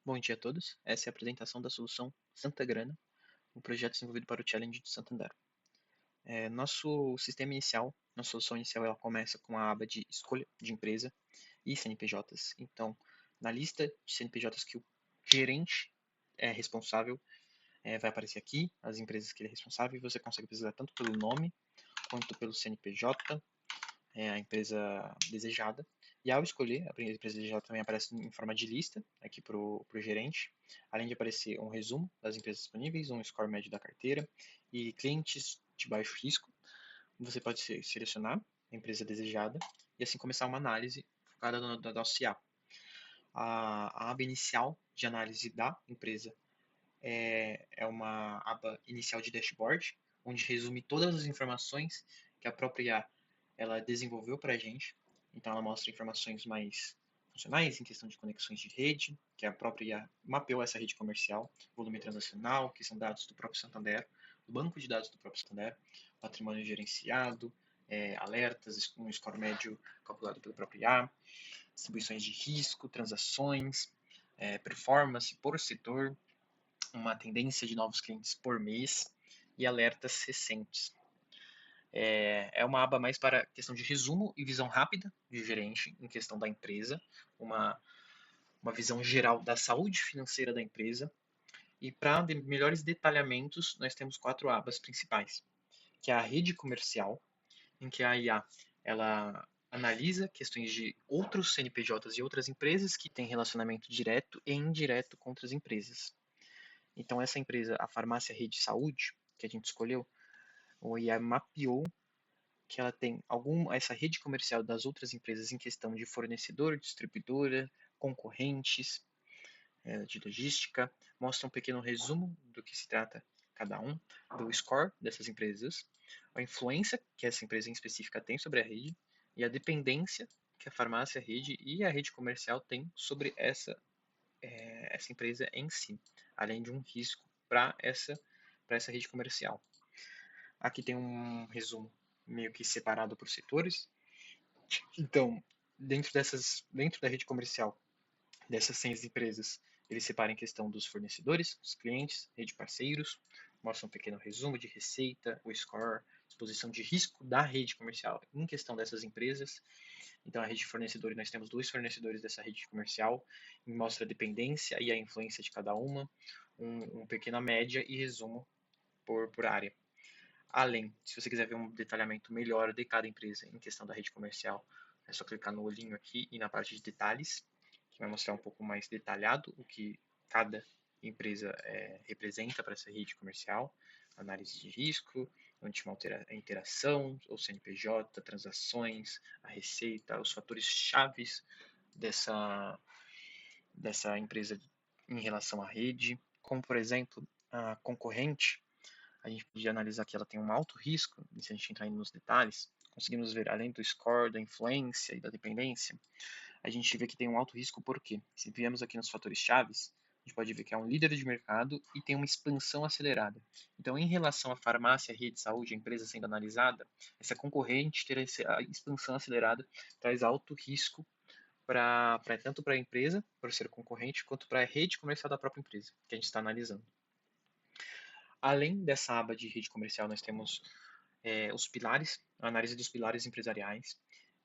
Bom dia a todos. Essa é a apresentação da solução Santa Grana, um projeto desenvolvido para o Challenge de Santander. Nosso sistema inicial, nossa solução inicial, ela começa com a aba de escolha de empresa e CNPJs. Então, na lista de CNPJs que o gerente é responsável, vai aparecer aqui as empresas que ele é responsável e você consegue pesquisar tanto pelo nome quanto pelo CNPJ, a empresa desejada. E ao escolher, a empresa desejada também aparece em forma de lista aqui para o gerente, além de aparecer um resumo das empresas disponíveis, um score médio da carteira e clientes de baixo risco. Você pode selecionar a empresa desejada e assim começar uma análise focada no nosso IA. A aba inicial de análise da empresa é uma aba inicial de dashboard, onde resume todas as informações que a própria IA ela desenvolveu para a gente. Então, ela mostra informações mais funcionais em questão de conexões de rede, que a própria IA mapeou essa rede comercial, volume transacional, que são dados do próprio Santander, do banco de dados do próprio Santander, patrimônio gerenciado, alertas, um score médio calculado pelo próprio IA, distribuições de risco, transações, performance por setor, uma tendência de novos clientes por mês e alertas recentes. É uma aba mais para questão de resumo e visão rápida de gerente em questão da empresa, uma visão geral da saúde financeira da empresa. E para melhores detalhamentos, nós temos 4 abas principais, que é a rede comercial, em que a IA ela analisa questões de outros CNPJs e outras empresas que têm relacionamento direto e indireto com outras empresas. Então, essa empresa, a farmácia Rede Saúde, que a gente escolheu, o IA mapeou que ela tem essa rede comercial das outras empresas em questão de fornecedor, distribuidora, concorrentes, de logística, mostra um pequeno resumo do que se trata cada um, do score dessas empresas, a influência que essa empresa em específica tem sobre a rede e a dependência que a farmácia, a rede e a rede comercial tem sobre essa empresa em si, além de um risco para essa rede comercial. Aqui tem um resumo meio que separado por setores. Então, dentro da rede comercial dessas 100 empresas, eles separam em questão dos fornecedores, dos clientes, rede parceiros, mostra um pequeno resumo de receita, o score, exposição de risco da rede comercial em questão dessas empresas. Então, a rede de fornecedores, nós temos 2 fornecedores dessa rede comercial, e mostra a dependência e a influência de cada uma, uma pequena média e resumo por área. Além, se você quiser ver um detalhamento melhor de cada empresa em questão da rede comercial, é só clicar no olhinho aqui e na parte de detalhes, que vai mostrar um pouco mais detalhado o que cada empresa representa para essa rede comercial, análise de risco, última interação, o CNPJ, transações, a receita, os fatores chaves dessa empresa em relação à rede, como por exemplo a concorrente. A gente podia analisar que ela tem um alto risco, e se a gente entrar nos detalhes, conseguimos ver, além do score, da influência e da dependência, a gente vê que tem um alto risco porque, se viemos aqui nos fatores chaves, a gente pode ver que é um líder de mercado e tem uma expansão acelerada. Então, em relação à farmácia, rede de saúde, a empresa sendo analisada, essa concorrente ter a expansão acelerada traz alto risco tanto para a empresa, por ser concorrente, quanto para a rede comercial da própria empresa, que a gente está analisando. Além dessa aba de rede comercial, nós temos os pilares, a análise dos pilares empresariais.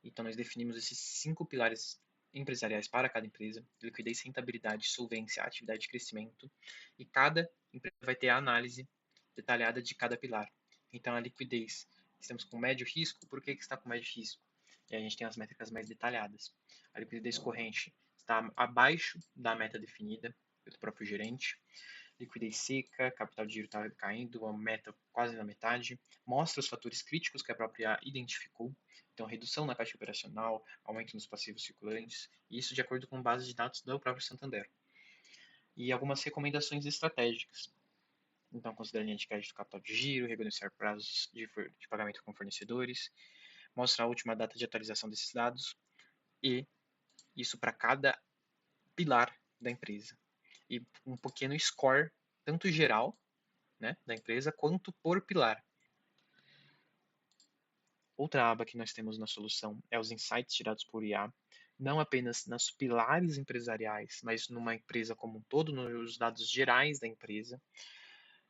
Então, nós definimos esses 5 pilares empresariais para cada empresa: liquidez, rentabilidade, solvência, atividade de crescimento. E cada empresa vai ter a análise detalhada de cada pilar. Então, a liquidez, estamos com médio risco, por que está com médio risco? E a gente tem as métricas mais detalhadas. A liquidez corrente está abaixo da meta definida pelo próprio gerente. Liquidez seca, capital de giro está caindo, a meta quase na metade, mostra os fatores críticos que a própria identificou, então redução na caixa operacional, aumento nos passivos circulantes, e isso de acordo com base de dados do próprio Santander. E algumas recomendações estratégicas, então considera linha de crédito capital de giro, renegociar prazos de pagamento com fornecedores, mostra a última data de atualização desses dados, e isso para cada pilar da empresa. E um pequeno score, tanto geral, né, da empresa, quanto por pilar. Outra aba que nós temos na solução é os insights tirados por IA, não apenas nos pilares empresariais, mas numa empresa como um todo, nos dados gerais da empresa.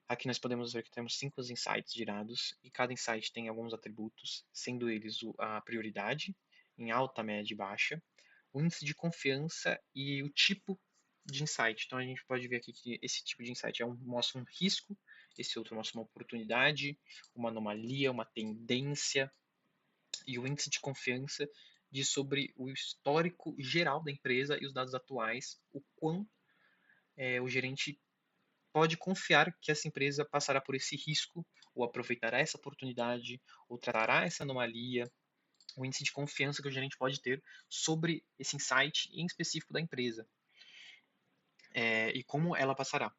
Aqui nós podemos ver que temos 5 insights gerados e cada insight tem alguns atributos, sendo eles a prioridade, em alta, média e baixa, o índice de confiança e o tipo de insight. Então a gente pode ver aqui que esse tipo de insight mostra um risco, esse outro mostra uma oportunidade, uma anomalia, uma tendência, e o índice de confiança diz sobre o histórico geral da empresa e os dados atuais, o quão o gerente pode confiar que essa empresa passará por esse risco, ou aproveitará essa oportunidade, ou tratará essa anomalia, o índice de confiança que o gerente pode ter sobre esse insight em específico da empresa, e como ela passará.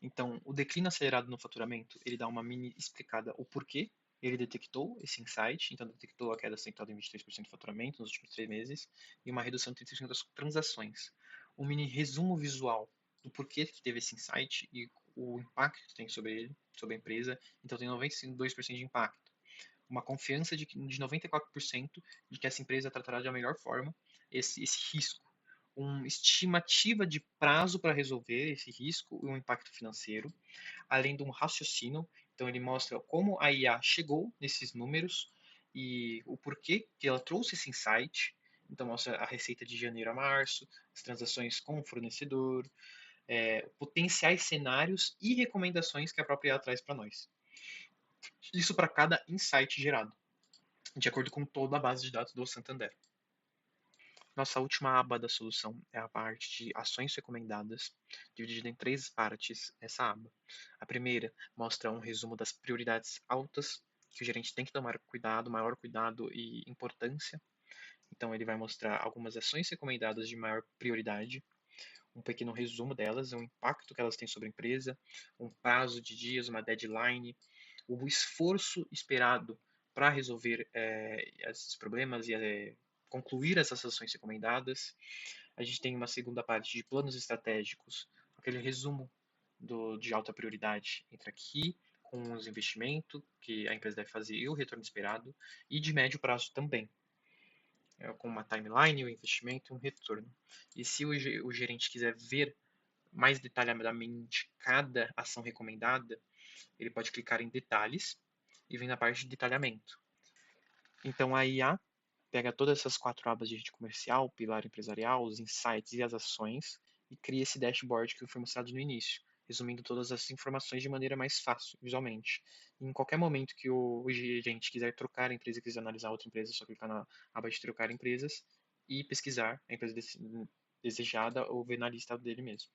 Então, o declínio acelerado no faturamento, ele dá uma mini explicada o porquê ele detectou esse insight, então detectou a queda acentuada em 23% do faturamento nos últimos 3 meses e uma redução de 30% das transações. Um mini resumo visual do porquê que teve esse insight e o impacto que tem sobre ele, sobre a empresa, então tem 92% de impacto. Uma confiança de 94% de que essa empresa tratará da melhor forma esse risco, uma estimativa de prazo para resolver esse risco e um impacto financeiro, além de um raciocínio. Então, ele mostra como a IA chegou nesses números e o porquê que ela trouxe esse insight. Então, mostra a receita de janeiro a março, as transações com o fornecedor, potenciais cenários e recomendações que a própria IA traz para nós. Isso para cada insight gerado, de acordo com toda a base de dados do Santander. Nossa última aba da solução é a parte de ações recomendadas, dividida em 3 partes essa aba. A primeira mostra um resumo das prioridades altas que o gerente tem que tomar cuidado, maior cuidado e importância. Então ele vai mostrar algumas ações recomendadas de maior prioridade, um pequeno resumo delas, o impacto que elas têm sobre a empresa, um prazo de dias, uma deadline, o esforço esperado para resolver esses problemas e concluir essas ações recomendadas. A gente tem uma segunda parte de planos estratégicos, aquele resumo de alta prioridade entre aqui, com os investimentos que a empresa deve fazer e o retorno esperado, e de médio prazo também, com uma timeline, o investimento e um retorno. E se o gerente quiser ver mais detalhadamente cada ação recomendada, ele pode clicar em detalhes e vem na parte de detalhamento. Então a IA pega todas essas 4 abas de rede comercial, pilar empresarial, os insights e as ações e cria esse dashboard que foi mostrado no início, resumindo todas as informações de maneira mais fácil, visualmente. E em qualquer momento que o gerente quiser trocar a empresa, quiser analisar outra empresa, é só clicar na aba de trocar empresas e pesquisar a empresa desejada ou ver na lista dele mesmo.